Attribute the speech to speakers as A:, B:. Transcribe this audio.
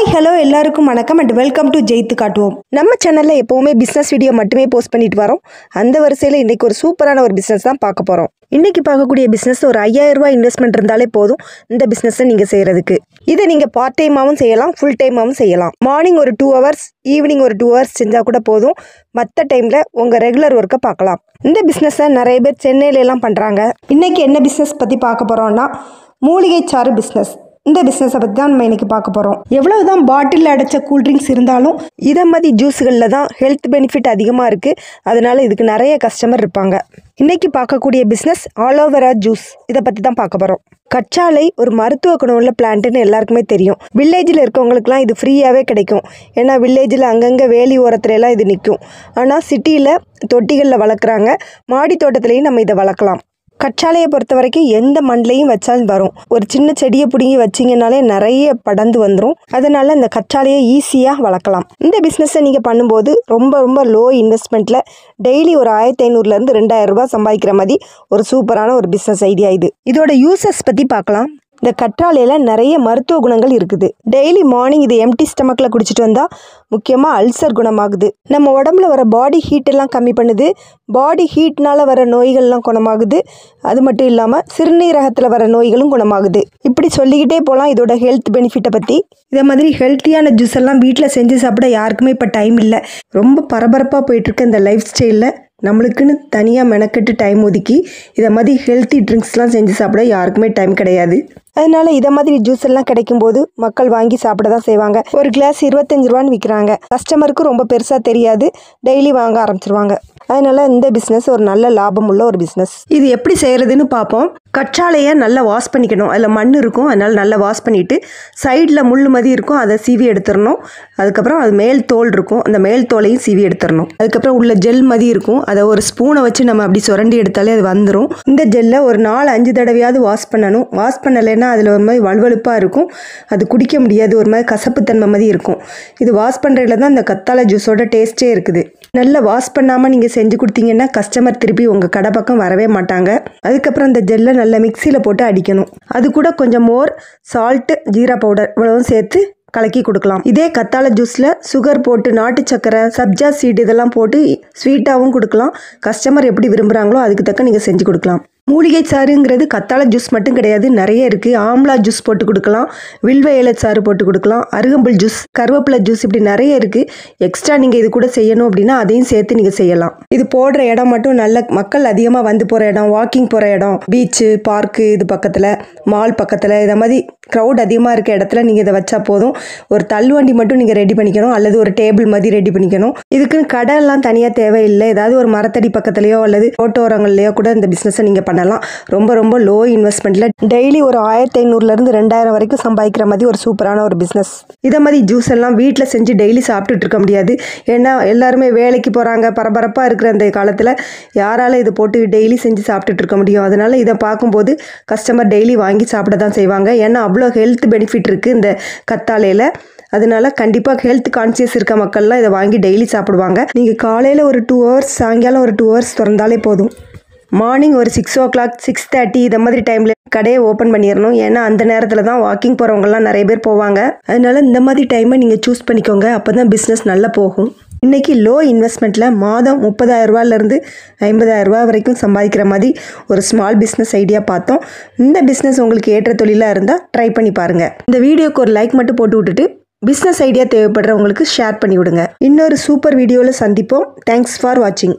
A: Hi hello எல்லாருக்கும் வணக்கம் and welcome to ஜெயித்து காட்டுவோம். நம்ம சேனலில் எப்போவுமே பிஸ்னஸ் வீடியோ மட்டுமே போஸ்ட் பண்ணிட்டு வரோம். அந்த வரிசையில் இன்றைக்கி ஒரு சூப்பரான ஒரு பிஸ்னஸ் தான் பார்க்க போகிறோம். இன்றைக்கி பார்க்கக்கூடிய பிஸ்னஸ் ஒரு 5000 ரூபாய் இன்வெஸ்ட்மெண்ட் இருந்தாலே போதும் இந்த பிஸ்னஸை நீங்கள் செய்கிறதுக்கு. இதை நீங்கள் பார்ட் டைமாகவும் செய்யலாம், ஃபுல் டைமாகவும் செய்யலாம். மார்னிங் ஒரு 2 hours, ஈவினிங் ஒரு 2 hours செஞ்சால் கூட போதும். மற்ற டைமில் உங்கள் ரெகுலர் ஒர்க்கை பார்க்கலாம். இந்த பிஸ்னஸை நிறைய பேர் சென்னையிலலாம் பண்ணுறாங்க. இன்றைக்கி என்ன பிஸ்னஸ் பற்றி பார்க்க போகிறோன்னா மூலிகை சாறு பிஸ்னஸ். இந்த பிஸ்னஸை பற்றி தான் நம்ம இன்றைக்கி பார்க்க போகிறோம். எவ்வளவு தான் பாட்டிலில் அடைச்ச கூல்ட்ரிங்க்ஸ் இருந்தாலும் இதை மாதிரி ஜூஸுகளில் தான் ஹெல்த் பெனிஃபிட் அதிகமாக இருக்குது. அதனால் இதுக்கு நிறைய கஸ்டமர் இருப்பாங்க. இன்றைக்கி பார்க்கக்கூடிய பிஸ்னஸ் ஆலோவேரா ஜூஸ். இதை பற்றி தான் பார்க்க போகிறோம். கற்றாழை ஒரு மருத்துவ குணமுள்ள பிளான்ட்டுன்னு எல்லாருக்குமே தெரியும். வில்லேஜில் இருக்கவங்களுக்குலாம் இது ஃப்ரீயாகவே கிடைக்கும். ஏன்னா வில்லேஜில் அங்கங்கே வேலி ஓரத்துலலாம் இது நிற்கும். ஆனால் சிட்டியில் தொட்டிகளில் வளர்க்குறாங்க. மாடி தோட்டத்துலேயும் நம்ம இதை வளர்க்கலாம். கற்றாழையை பொறுத்த வரைக்கும் எந்த மண்ணிலையும் வச்சாலும் வரும். ஒரு சின்ன செடியை பிடுங்கி வச்சிங்கனாலே நிறைய படர்ந்து வந்துடும். அதனால் இந்த கற்றாழையை ஈஸியாக வளர்க்கலாம். இந்த பிஸ்னஸை நீங்கள் பண்ணும்போது ரொம்ப லோ இன்வெஸ்ட்மெண்ட்டில் டெய்லி ஒரு 1500லேருந்து 2000 ரூபாய் சம்பாதிக்கிற மாதிரி ஒரு சூப்பரான ஒரு பிஸ்னஸ் ஐடியா இது. இதோட யூசஸ் பற்றி பார்க்கலாம். இந்த கற்றாழையில் நிறைய மருத்துவ குணங்கள் இருக்குது. டெய்லி மார்னிங் இது எம்டி ஸ்டமக்கில் குடிச்சிட்டு வந்தால் முக்கியமாக அல்சர் குணமாகுது. நம்ம உடம்புல வர பாடி ஹீட்டெல்லாம் கம்மி பண்ணுது. பாடி ஹீட்னால் வர நோய்கள்லாம் குணமாகுது. அது மட்டும் இல்லாமல் சிறுநீரகத்தில் வர நோய்களும் குணமாகுது. இப்படி சொல்லிக்கிட்டே போகலாம் இதோட ஹெல்த் பெனிஃபிட்டை பற்றி. இதை மாதிரி ஹெல்த்தியான ஜூஸ் எல்லாம் வீட்டில் செஞ்சு சாப்பிட யாருக்குமே இப்போ டைம் இல்லை. ரொம்ப பரபரப்பாக போயிட்டுருக்க இந்த லைஃப் ஸ்டைலில் நம்மளுக்குன்னு தனியாக மெனக்கெட்டு டைம் ஒதுக்கி இதை மாதிரி ஹெல்த்தி ட்ரிங்க்ஸ்லாம் செஞ்சு சாப்பிட யாருக்குமே டைம் கிடையாது. அதனால் இதை மாதிரி ஜூஸ் எல்லாம் கிடைக்கும்போது மக்கள் வாங்கி சாப்பிட தான் செய்வாங்க. ஒரு கிளாஸ் 25 ரூபான்னு விற்கிறாங்க. கஸ்டமருக்கு ரொம்ப பெருசாக தெரியாது, டெய்லி வாங்க ஆரம்பிச்சிருவாங்க. அதனால் இந்த பிஸ்னஸ் ஒரு நல்ல லாபம் உள்ள ஒரு பிஸ்னஸ். இது எப்படி செய்கிறதுன்னு பார்ப்போம். கற்றாழையை நல்லா வாஷ் பண்ணிக்கணும். அதில் மண் இருக்கும், அதனால் நல்லா வாஷ் பண்ணிவிட்டு சைடில் முள் மதி இருக்கும், அதை சீவி எடுத்துடணும். அதுக்கப்புறம் அது மேல் தோல் இருக்கும், அந்த மேல் தோலையும் சீவி எடுத்துடணும். அதுக்கப்புறம் உள்ள ஜெல் மதி இருக்கும், அதை ஒரு ஸ்பூனை வச்சு நம்ம அப்படி சுரண்டி எடுத்தாலே அது வந்துடும். இந்த ஜெல்லை ஒரு 4-5 தடவையாவது வாஷ் பண்ணணும். வாஷ் பண்ணலைன்னா அதில் ஒரு மாதிரி வலுவலுப்பாக இருக்கும், அது குடிக்க முடியாது, ஒரு மாதிரி கசப்புத்தன்மை மாதிரி இருக்கும். இது வாஷ் பண்ணுறதுல தான் இந்த கத்தாழை ஜூஸோட டேஸ்ட்டே இருக்குது. நல்லா வாஷ் பண்ணாமல் நீங்கள் செஞ்சு கொடுத்தீங்கன்னா கஸ்டமர் திருப்பி உங்கள் கடை பக்கம் வரவே மாட்டாங்க. அதுக்கப்புறம் இந்த ஜெல்லை நல்லா மிக்சியில் போட்டு அடிக்கணும். அது கூட கொஞ்சம் மோர், சால்ட்டு, ஜீரா பவுடர் இவ்வளவும் சேர்த்து கலக்கி கொடுக்கலாம். இதே கத்தாழை ஜூஸில் சுகர் போட்டு, நாட்டு சக்கரை, சப்ஜா சீட் இதெல்லாம் போட்டு ஸ்வீட்டாகவும் கொடுக்கலாம். கஸ்டமர் எப்படி விரும்புகிறாங்களோ அதுக்கு தக்க நீங்கள் செஞ்சு கொடுக்கலாம். மூலிகை சாறுங்கிறது கத்தாழை ஜூஸ் மட்டும் கிடையாது, நிறைய இருக்குது. ஆம்லா ஜூஸ் போட்டு கொடுக்கலாம், வில்வ இலை சாறு போட்டு கொடுக்கலாம், அருகம்புல் ஜூஸ், கருவேப்பிலை ஜூஸ், இப்படி நிறைய இருக்குது. எக்ஸ்ட்ரா நீங்கள் இது கூட செய்யணும் அப்படின்னா அதையும் சேர்த்து நீங்கள் செய்யலாம். இது போடுற இடம் மட்டும் நல்ல மக்கள் அதிகமாக வந்து போகிற இடம், வாக்கிங் போகிற இடம், பீச்சு, பார்க்கு இது பக்கத்தில், மால் பக்கத்தில், இதை மாதிரி க்ரௌட் அதிகமாக இருக்க இடத்துல நீங்கள் இதை வச்சா போதும். ஒரு தள்ளுவண்டி மட்டும் நீங்கள் ரெடி பண்ணிக்கணும், அல்லது ஒரு டேபிள் மாதிரி ரெடி பண்ணிக்கணும். இதுக்குன்னு கடையெல்லாம் தனியாக தேவையில்லை. ஏதாவது ஒரு மரத்தடி பக்கத்துலையோ அல்லது ரோட்டோரங்கள்லையோ கூட இந்த பிஸ்னஸை நீங்கள் பண்ணலாம். ரொம்ப லோ இன்வெஸ்ட்மெண்ட்டில் டெய்லி ஒரு 1500லேருந்து 2000 வரைக்கும் சம்பாதிக்கிற மாதிரி ஒரு சூப்பரான ஒரு பிஸ்னஸ். இதை மாதிரி ஜூஸ் எல்லாம் வீட்டில் செஞ்சு டெய்லி சாப்பிட்டுட்டு இருக்க முடியாது. ஏன்னா எல்லாருமே வேலைக்கு போகிறாங்க. பரபரப்பாக இருக்கிற அந்த காலத்தில் யாரால் இதை போட்டு டெய்லி செஞ்சு சாப்பிட்டுட்டு இருக்க முடியும்? அதனால் இதை பார்க்கும்போது கஸ்டமர் டெய்லி வாங்கி சாப்பிட தான் செய்வாங்க. ஏன்னா அவ்வளோ ஹெல்த் பெனிஃபிட் இருக்குது இந்த கத்தாழையில். அதனால கண்டிப்பாக ஹெல்த் கான்சியஸ் இருக்க மக்கள்லாம் இதை வாங்கி டெய்லி சாப்பிடுவாங்க. நீங்கள் காலையில் ஒரு 2 hours, சாயங்காலம் ஒரு 2 hours திறந்தாலே போதும். மார்னிங் ஒரு 6 o'clock, 6:30 இதை மாதிரி டைமில் கடையை ஓப்பன் பண்ணிடணும். ஏன்னா அந்த நேரத்தில் தான் வாக்கிங் போகிறவங்கலாம் நிறைய பேர் போவாங்க. அதனால் இந்த மாதிரி டைமை நீங்கள் சூஸ் பண்ணிக்கோங்க. அப்போ தான் பிஸ்னஸ் நல்லா போகும். இன்றைக்கி லோ இன்வெஸ்ட்மெண்ட்டில் மாதம் 30,000 ரூபாயிலேருந்து 50,000 ரூபா வரைக்கும் சம்பாதிக்கிற மாதிரி ஒரு ஸ்மால் பிஸ்னஸ் ஐடியா பார்த்தோம். இந்த பிஸ்னஸ் உங்களுக்கு ஏற்ற தொழிலாக இருந்தால் ட்ரை பண்ணி பாருங்கள். இந்த வீடியோக்கு ஒரு லைக் மட்டும் போட்டு விட்டுட்டு பிஸ்னஸ் ஐடியா தேவைப்படுறவங்களுக்கு ஷேர் பண்ணி விடுங்க. இன்னொரு சூப்பர் வீடியோவில் சந்திப்போம். தேங்க்ஸ் ஃபார் வாட்சிங்.